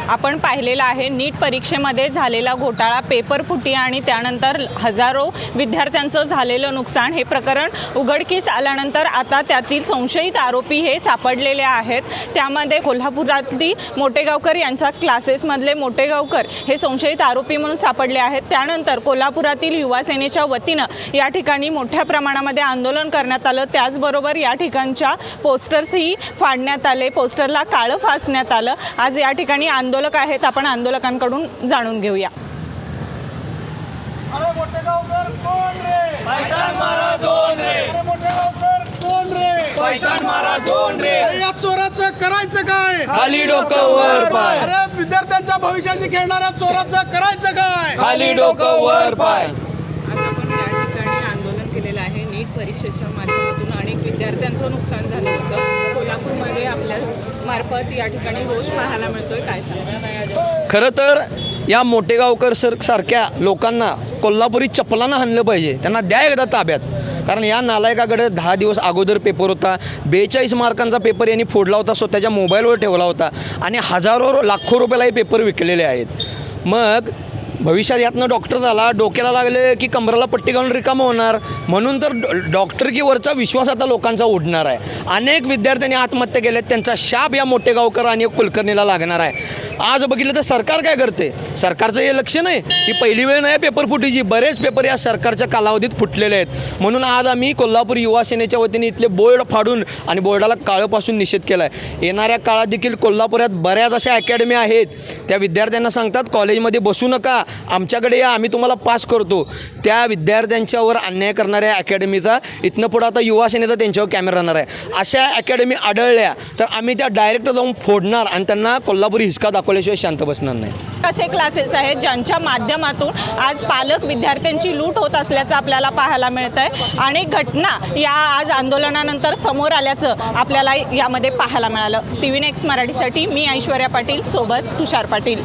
आपण पाहिलेला आहे नीट परीक्षेमध्ये झालेला घोटाळा, पेपर फुटी आणि त्यानंतर हजारो विद्यार्थ्यांचं झालेलं नुकसान हे प्रकरण उघडकीस आल्यानंतर आता त्यातील संशयित आरोपी हे सापडलेले आहेत। त्यामध्ये कोल्हापुरातली मोटेगावकर यांच्या क्लासेसमधले मोटेगावकर हे संशयित आरोपी म्हणून सापडले आहेत। त्यानंतर कोल्हापुरातील युवा सेनेच्या वतीनं या ठिकाणी मोठ्या प्रमाणामध्ये आंदोलन करण्यात आलं। त्याचबरोबर या ठिकाणच्या पोस्टर्सही फाडण्यात आले, पोस्टरला काळं फासण्यात आलं। आज या ठिकाणी आंदोलक आहेत, आपण आंदोलकांकडून जाणून घेऊया। अरे मोटेगावकर कोण रे? पैठण मारा दोन रे, अरे मोटेगावकर कोण रे? पैठण मारा दोन रे, अरे या चोराचं करायचं काय? खाली डोकं वर पाय, अरे विद्यार्थ्यांच्या भविष्याशी खेळणाऱ्या चोराचं करायचं काय? खाली डोकं वर पाय। आज आपण या ठिकाणी आंदोलन केलेलं आहे। नीट परीक्षेच्या माध्यमातून अनेक विद्यार्थ्यांचं नुकसान झालं होतं। कोल्हापूरमध्ये आपल्या मार्फत या ठिकाणी रोष पाहायला मिळतोय, काय सांगा? खरं तर या मोटेगावकर सारख्या लोकांना कोल्हापुरी चपलानं हाणलं पाहिजे, त्यांना द्या एकदा ताब्यात। कारण या नालायकाकडे 10 दिवस अगोदर पेपर होता, 42 मार्कांचा पेपर यांनी फोडला होता, स्वतःच्या मोबाईलवर ठेवला होता आणि हजारो लाखो रुपयाला हे पेपर विकलेले आहेत। मग भविष्यात यातनं डॉक्टर झाला, डोक्याला लागले की कमराला पट्टी घालून रिकामं होणार, म्हणून तर डॉक्टरकीवरचा विश्वास आता लोकांचा उडणार आहे। अनेक विद्यार्थ्यांनी आत्महत्या केल्यात, त्यांचा शाप या मोटेगावकर आणि कुलकर्णीला लागणार आहे। आज बघितलं तर सरकार काय करते, सरकारचं हे लक्ष नाही, ही पहिली वेळ नाही पेपर फुटीची, बरेच पेपर या सरकारच्या कालावधीत फुटलेले आहेत। म्हणून आज आम्ही कोल्हापूर युवा सेनेच्या वतीने इथले बोर्ड फाडून आणि बोर्डाला काळंपासून निषेध केला आहे। येणाऱ्या काळात देखील कोल्हापुरात बऱ्याच अशा अकॅडमी आहेत, त्या विद्यार्थ्यांना सांगतात कॉलेजमध्ये बसू नका, आमच्याकडे या, आम्ही तुम्हाला पास करतो। त्या विद्यार्थ्यांच्यावर अन्याय करणाऱ्या अकॅडमीचा इथनं पुढं आता युवा सेनेचा त्यांच्यावर कॅमेरा राहणार आहे। अशा अकॅडमी आढळल्या तर आम्ही त्या डायरेक्ट जाऊन फोडणार आणि त्यांना कोल्हापुरी हिसका दाखवल्याशिवाय शांत बसणार नाही। असे क्लासेस आहेत ज्यांच्या माध्यमातून आज पालक विद्यार्थ्यांची लूट होत असल्याचं आपल्याला पाहायला मिळत आहे। अनेक घटना या आज आंदोलनानंतर समोर आल्याचं आपल्याला यामध्ये पाहायला मिळालं। TV नेक्स्ट मराठीसाठी मी ऐश्वर्या पाटील, सोबत तुषार पाटील।